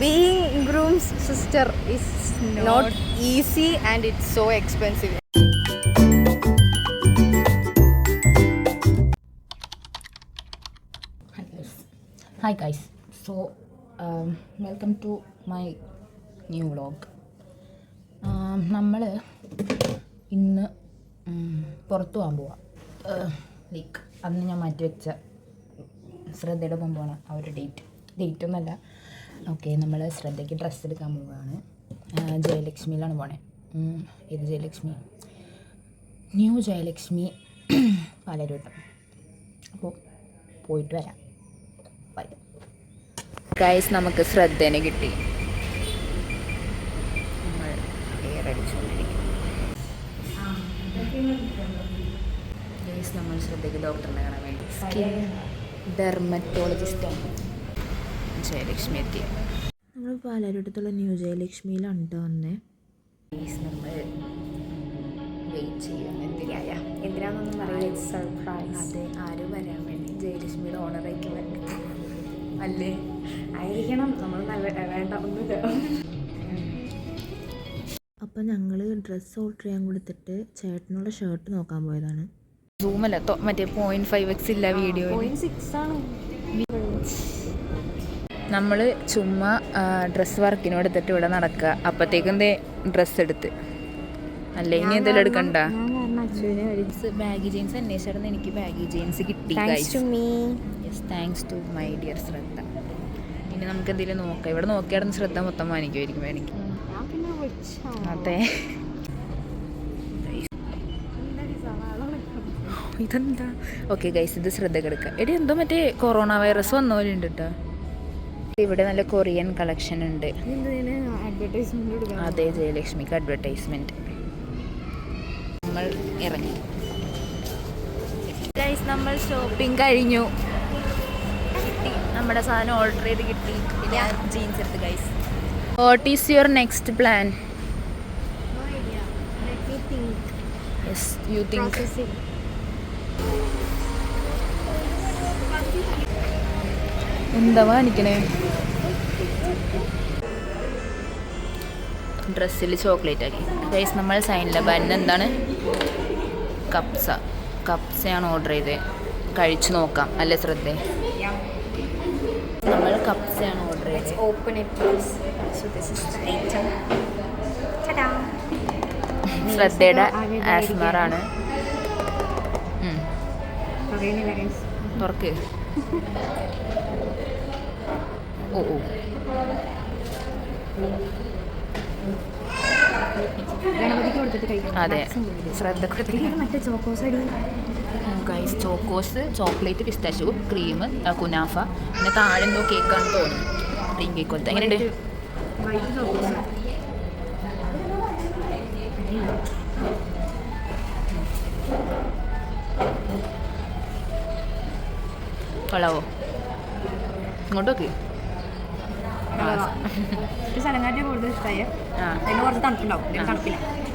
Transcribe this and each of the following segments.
being groom's sister is not easy and it's so expensive. Hi guys. So welcome to my new vlog. നമ്മൾ ഇന്ന് പുറത്തു പോകാൻ പോവാം. Like അന്ന് ഞാൻ മാറ്റി വെച്ച ശ്രദ്ധയുടെ മുമ്പാണ് ആ ഒരു ഡേറ്റ് ഒന്നല്ല. ഓക്കെ, നമ്മൾ ശ്രദ്ധയ്ക്ക് ഡ്രസ്സ് എടുക്കാൻ പോവുകയാണ്. ജയലക്ഷ്മിയിലാണ് പോണേ. ഇത് ജയലക്ഷ്മി, ന്യൂ ജയലക്ഷ്മി പാലരൂട്ടം. അപ്പോൾ പോയിട്ട് വരാം. Bye guys. നമുക്ക് ശ്രദ്ധേനെ കിട്ടി. നമ്മൾ എയർ അടിച്ചുകൊണ്ടിരിക്കും. ഗൈസ്, നമ്മൾ ശ്രദ്ധയ്ക്ക് ഡോക്ടറിനെ കാണാൻ വേണ്ടി സ്കിൻ ഡെർമറ്റോളജിസ്റ്റാണ് ജയലക്ഷ്മി എത്തി. നമ്മൾ പാലാരിവട്ടത്തുള്ള ന്യൂ ജയലക്ഷ്മിയിലാണ് കേട്ടോ വന്നേ. ഗൈസ്, നമ്മൾ വെയിറ്റ് ചെയ്യാൻ എന്തിനാണെന്നൊന്നും അറിയില്ല. സർപ്രൈസ്. അതെ, ആരും വരാൻ വേണ്ടി ജയലക്ഷ്മിയുടെ ഓണറായിട്ട് വരണം അല്ലേ? ആയിരിക്കണം. നമ്മൾ വേണ്ട ഒന്നുമില്ല. അപ്പം ഞങ്ങൾ ഡ്രസ്സ് ഓർഡർ ചെയ്യാൻ കൊടുത്തിട്ട് ചേട്ടനുള്ള ഷർട്ട് നോക്കാൻ പോയതാണ്. സൂമല്ല, മറ്റേ 0.5x ഇല്ല വീഡിയോ. 0.6 ആണ്. നമ്മൾ ചുമ്മാ ഡ്രസ്സ് വർക്കിന് എടുത്തിട്ട് ഇവിടെ നടക്കുക. അപ്പോഴത്തേക്കും ഡ്രസ്സ് എടുത്ത് അല്ലേ? ഇനി എന്തെങ്കിലും എടുക്കണ്ട. ബാഗി ജീൻസ് അന്വേഷിച്ചിരുന്നു. എനിക്ക് ബാഗി ജീൻസ് കിട്ടി. Thanks to my dear Shraddha. ഇനി നമുക്ക് എന്തെങ്കിലും നോക്കാം. ഇവിടെ നോക്കിയായിരുന്നു ശ്രദ്ധ മൊത്തം വാങ്ങിക്കുമായിരിക്കും എനിക്ക്. അതെ, ഇതെന്താ? ഓക്കെ ഗൈസ്, ഇത് ശ്രദ്ധ കിടക്കുക. എടി എന്തോ മറ്റേ കൊറോണ വൈറസ് വന്ന പോലെ ഉണ്ട് കേട്ടോ. ഇവിടെ നല്ല കൊറിയൻ കളക്ഷൻ ഉണ്ട്. അതെ, ജയലക്ഷ്മിക്ക് അഡ്വർടൈസ്മെന്റ്. നമ്മൾ ഇറങ്ങി ഗൈസ്. നമ്മൾ ഷോപ്പിംഗ് കഴിഞ്ഞു. കിട്ടി, നമ്മുടെ സാധനം ഓർഡർ ചെയ്ത് കിട്ടി. പിന്നെ ജീൻസ് എടുത്ത് guys. What is your next plan? Yes, you think. എന്താ വാങ്ങിക്കണേ? ഡ്രസ്സിൽ ചോക്ലേറ്റ് ആക്കി ഗൈസ്. നമ്മൾ സൈനില്ല ബൻ എന്താണ് കപ്സയാണ് ഓർഡർ ചെയ്തത്. കഴിച്ചു നോക്കാം അല്ലേ ശ്രദ്ധ? നമ്മൾ കപ്സയാണ് ഓർഡർ ചെയ്തത്. Open it please. So this is the item. Ta-da. ശ്രദ്ധയുടെ ആസ്മറാണ്. തുറക്ക്. ഓ ഓ, അതെ, ശ്രദ്ധ guys. Chocos, chocolate, pistachio, cream, kunafa, പിന്നെ താഴെ എന്തോ കേക്കാണ് തോന്നുന്നു. ഡ്രീം കേക്ക് പോലത്തെ. എങ്ങനെയുണ്ട്? കൊള്ളാവോ? ഇങ്ങോട്ട് നോക്ക്.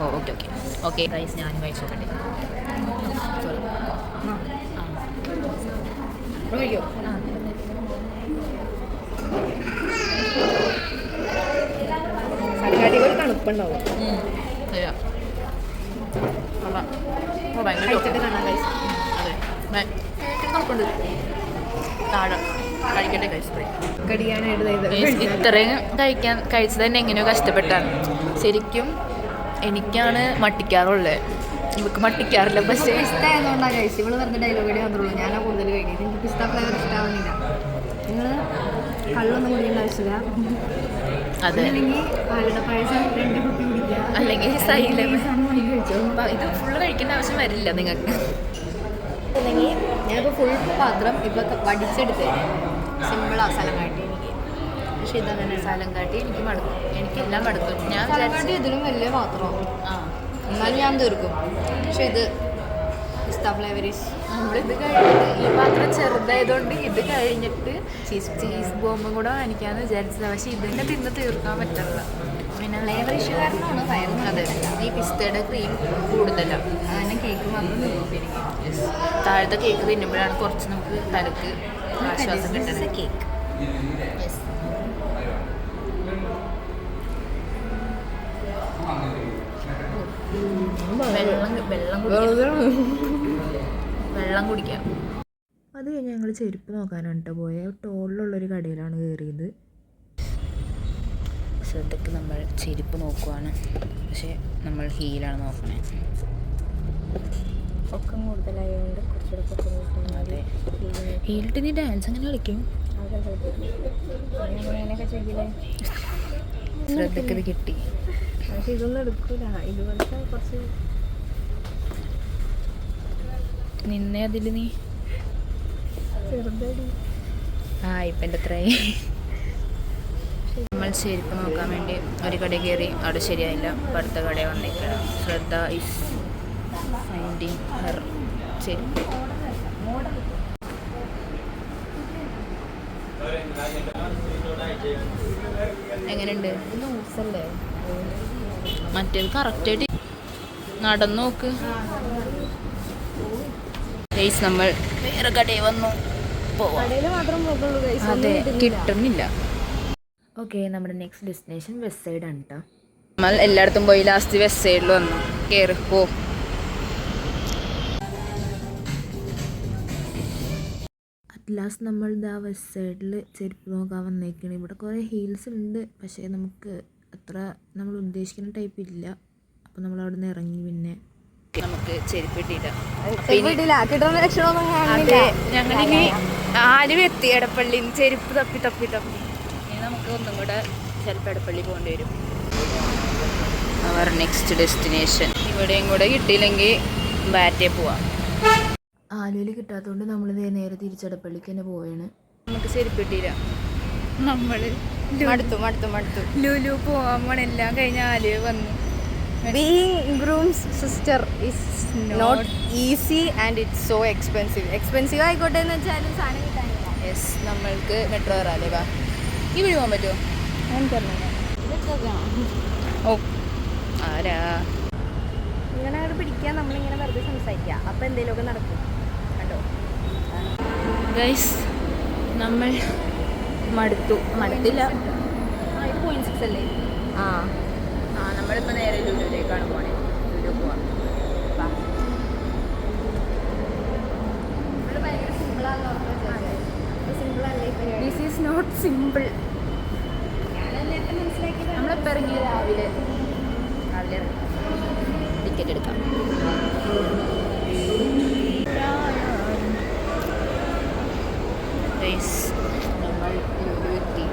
ഓ ഓക്കെ ഓക്കെ ഓക്കെ ഗൈസ്, ഞാനും കഴിച്ചു നോക്കട്ടെ. തണുപ്പുണ്ടാവും. തണുപ്പുണ്ട്. താഴെ കഴിക്കട്ടെ ഗൈസ്. ഇത്രയും കഴിച്ചത് തന്നെ എങ്ങനെയോ കഷ്ടപ്പെട്ടാണ്. ശരിക്കും എനിക്കാണ് മട്ടിക്കാറുള്ളത്, ഇവക്ക് മട്ടിക്കാറില്ല. പക്ഷേ ഇഷ്ടമായതുകൊണ്ടാണ് കഴിച്ചു. ഇവള് വെറുതെ ഡയലോഗ് മാത്രമേ ഞാനാ കൂടുതൽ കഴിക്കുന്നത്. എനിക്ക് പിസ്ത ഫ്ലേവർ ഇഷ്ടമാവുന്നില്ല. നിങ്ങൾ കള്ളൊന്നും കുടിക്കേണ്ട ആവശ്യമില്ല. അതെ, പാലട പായസം 2 കുപ്പി കുടിക്കുക, അല്ലെങ്കിൽ സൈലം. ഇത് ഫുള്ള് കഴിക്കേണ്ട ആവശ്യം വരില്ല നിങ്ങൾക്ക്. അല്ലെങ്കിൽ ഞാനിപ്പോൾ ഫുൾ പാത്രം ഇപ്പോൾ വടിച്ചെടുത്ത് സിമ്പിളാണ് സ്ഥലം കാട്ടി എനിക്ക്. പക്ഷെ ഇതങ്ങനെ സ്ഥലം കാട്ടി എനിക്ക് മടുക്കും. എനിക്കെല്ലാം മടുക്കും. ഞാൻ കാട്ടി ഇതിലും വലിയ പാത്രമാണ്. എന്നാലും ഞാൻ തീർക്കും. പക്ഷെ ഇത് പിസ്ത ഫ്ലേവറീസ് നമ്മളിത് കഴിഞ്ഞിട്ട് ഈ പാത്രം ചെറുതായതുകൊണ്ട് ഇത് കഴിഞ്ഞിട്ട് ചീസ് ബോംബും കൂടെ വാങ്ങിക്കാമെന്ന് വിചാരിച്ചത്. പക്ഷേ ഇതിനെ തിന്ന് തീർക്കാൻ പറ്റില്ല. പിന്നെ ഫ്ലേവർ ഇഷ്യൂ കാരണമാണ് ഫയർ. അതെ, ഈ പിസ്തയുടെ ക്രീം കൂടുതലാണ്. അങ്ങനെ കേക്ക് മാത്രം നിർത്തിയിരിക്കും. താഴത്തെ കേക്ക് തിന്നുമ്പോഴാണ് കുറച്ച് നമുക്ക് തലക്ക് ആശ്വാസം കിട്ടുന്നത്. കേക്ക് വെള്ളം കുടിക്കാം. വെള്ളം കുടിക്കാം. അത് കഴിഞ്ഞ് ഞങ്ങൾ ചെരുപ്പ് നോക്കാനാണ് കേട്ടോ പോയത്. ടോളിലുള്ളൊരു കടയിലാണ് കയറിയത്. ശ്രദ്ധയ്ക്ക് നമ്മൾ ചെരുപ്പ് നോക്കുവാണ്, പക്ഷേ നമ്മൾ ഹീലാണ് നോക്കണേ. പൊക്കം കൂടുതലായതുകൊണ്ട് കുറച്ചുകൂടെ പൊക്കം കൂടുതൽ. അതെ, ഹീലിട്ട് നീ ഡാൻസ് അങ്ങനെ കളിക്കും. അങ്ങനെയൊക്കെ ചെയ്യില്ലേ? ശ്രദ്ധയ്ക്ക് ഇത് കിട്ടി. പക്ഷെ ഇതൊന്നും എടുക്കൂല. ഇതുപോലത്തെ കുറച്ച് നിന്നെ അതിൽ നീ ചെറുതടി. ഇപ്പം എൻ്റെ അത്രയായി. നമ്മൾ ചെരുപ്പ് നോക്കാൻ വേണ്ടി ഒരു കട കയറി, അവിടെ ശരിയായില്ല. അപ്പം അടുത്ത കട വന്നേക്കണം. ശ്രദ്ധ ഇസ് ഫൈൻഡിങ് ഹെർ ചെരുപ്പ്. എങ്ങനെയുണ്ട്? ലൂസല്ലേ? മറ്റേത് കറക്റ്റായിട്ട് നടന്നു നോക്ക്. ഗൈസ് നമ്മൾ വേറെ കടയിൽ വന്നു. പോവാം. കടയിൽ മാത്രം പോകുള്ളൂ ഗൈസ്. അതെ, കിട്ടുന്നില്ല. ഓക്കെ, നമ്മുടെ നെക്സ്റ്റ് ഡെസ്റ്റിനേഷൻ വെസ്റ്റ് സൈഡാണ് കേട്ടോ. നമ്മൾ എല്ലായിടത്തും പോയി ലാസ്റ്റ് വെസ്റ്റ് സൈഡിൽ വന്നു. കയറി പോ. അറ്റ് ലാസ്റ്റ് നമ്മൾ ഇതാ വെസ്റ്റ് സൈഡിൽ ചെരുപ്പ് നോക്കാൻ വന്നേക്കാണ്. ഇവിടെ കുറേ ഹീൽസ് ഉണ്ട്, പക്ഷേ നമുക്ക് അത്ര നമ്മൾ ഉദ്ദേശിക്കുന്ന ടൈപ്പ് ഇല്ല. അപ്പോൾ നമ്മൾ അവിടെ നിന്ന് ഇറങ്ങി. പിന്നെ നമുക്ക് ചെരുപ്പ് കിട്ടിയില്ല. കിട്ടുന്ന ലക്ഷണമൊന്നും കാണില്ല. അതെ, ഞങ്ങളിനി ആരും എത്തി എടപ്പള്ളി. ചെരുപ്പ് തപ്പി തപ്പി തപ്പി ഇനി നമുക്ക് ഒന്നും കൂടെ ചിലപ്പോൾ എടപ്പള്ളി പോകേണ്ടി വരും. അവർ നെക്സ്റ്റ് ഡെസ്റ്റിനേഷൻ. ഇവിടെയും കൂടെ കിട്ടിയില്ലെങ്കിൽ ബാറ്റേ പോവാം. ആലുവയിൽ കിട്ടാത്തതുകൊണ്ട് നമ്മൾ നേരെ തിരിച്ചടപ്പള്ളിക്ക് തന്നെ പോവുകയാണ്. നമുക്ക് ചെരുപ്പ് കിട്ടിയില്ല. നമ്മൾ മടുത്തു. ലുലു പോകാൻ പോണെല്ലാം കഴിഞ്ഞ ആലുവ വന്നു. Being groom's sister is not easy and it's so expensive. Expensive ആയിക്കോട്ടെ എന്ന് വെച്ചാലും സാധനം കിട്ടാനില്ല. യെസ്, നമ്മൾക്ക് മെട്രോ കയറാല്ലേ? വാ, ഈ വഴി പോകാൻ പറ്റുമോ? ഓ, ആരാ ഇങ്ങനെ അങ്ങോട്ട് പിടിക്കാൻ നമ്മളിങ്ങനെ വെറുതെ സംസാരിക്കുക. അപ്പം എന്തെങ്കിലുമൊക്കെ നടക്കും കേട്ടോ. ഗൈസ്, നമ്മൾ മടുത്തില്ല. ഇത് .6 അല്ലേ? നമ്മളിപ്പോൾ നേരെ ലുലുവിലേക്കാണ് പോണേ. ലുലു പോവാം. This is not simple. നമ്മളിപ്പോൾ ഇറങ്ങി രാവിലെ ഇറങ്ങി ടിക്കറ്റ് എടുക്കാം. നമ്മൾ ലുലു എത്തി.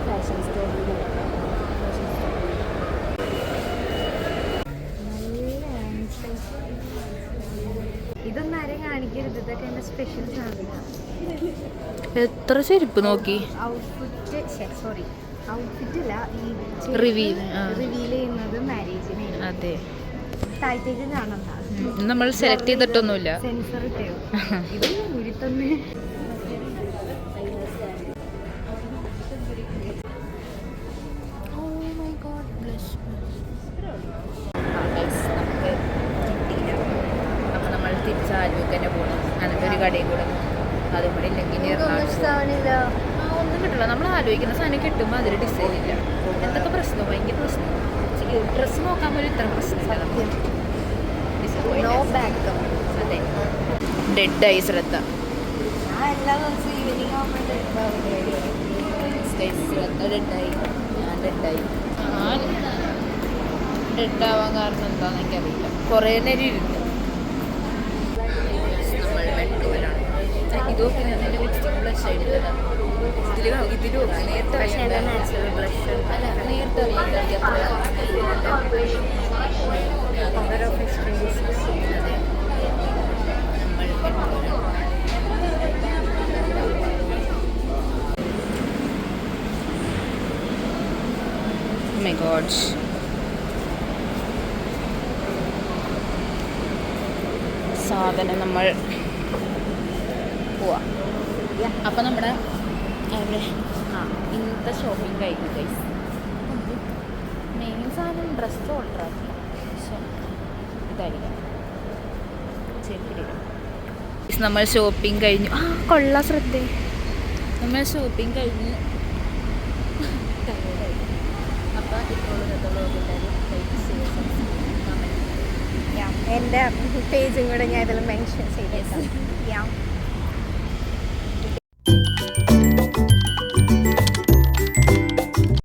ഫാഷൻ സ്റ്റോറിൽ ഇതൊന്നും ആരെയും കാണിക്കരുത്. ഇതൊക്കെ എൻ്റെ സ്പെഷ്യൽ സാധനമാണ്. എത്ര ചെരുപ്പ് നോക്കി. ഔട്ട്ഫിറ്റല്ല, ഈ റിവീൽ ചെയ്യുന്നത് മാരേജിന്. അതെ, താഴ്ത്തേക്ക് കാണണ്ട. നമ്മൾ സെലക്ട് ചെയ്തിട്ടൊന്നുമില്ല. സെൻസർ ഇട്ടയോ ഇത് ഉരുത്തന്നെ. നമ്മൾ തിരിച്ച് ആലുവക്ക് തന്നെ പോകണം. എന്നിട്ട് ഒരു കടയിൽ കൂടെ അതും കൂടെ ഇല്ലെങ്കിൽ ഒന്നും കിട്ടില്ല. നമ്മൾ ആലോചിക്കുന്ന സാധനം കിട്ടുമ്പോൾ അതിൽ ഡിസൈൻ ഇല്ല. എന്തൊക്കെ പ്രശ്നം, ഭയങ്കര പ്രശ്നം. ഡ്രസ്സ് നോക്കാൻ പോലും ഇത്ര പ്രശ്നമില്ല. അതെ, ഡെഡായി ശ്രദ്ധ. ശ്രദ്ധ ഡെഡായി, ഞാൻ ഡെഡായി. ഞാൻ ഡെഡാവാൻ കാരണം എന്താണെന്ന് എനിക്കറിയില്ല. കുറേ നേരം ഇരുന്നു. നമ്മൾ മെട്രോയിലാണ്. ഇതൊക്കെ ഞാൻ എൻ്റെ ലിപ്സ്റ്റിക് ബ്ലഷ് ആയിട്ടില്ല. ഇതിലും നേരത്തെ അറിയാം. അല്ല, നേരത്തെ അറിയാം. My God. സാധനം നമ്മൾ പോവാം. അപ്പം നമ്മുടെ ഇന്നത്തെ ഷോപ്പിംഗ് കഴിഞ്ഞു ഗൈസ്. മെയിൻ സാധനം ഡ്രസ്സ് ഓർഡർ ആക്കി, പക്ഷേ ഇതായിരിക്കാം ചെരുപ്പിലിടും. നമ്മൾ ഷോപ്പിംഗ് കഴിഞ്ഞു. കൊള്ളാം ശ്രദ്ധ. നമ്മൾ ഷോപ്പിംഗ് കഴിഞ്ഞ് അപ്പോൾ ഇപ്പോൾ എല്ലാവരും ലൈക്ക്, ഷെയർ, സബ്സ്ക്രൈബ്. എൻ്റെ പേജും കൂടെ ഞാൻ ഇതിൽ മെൻഷൻ ചെയ്തേക്കാം.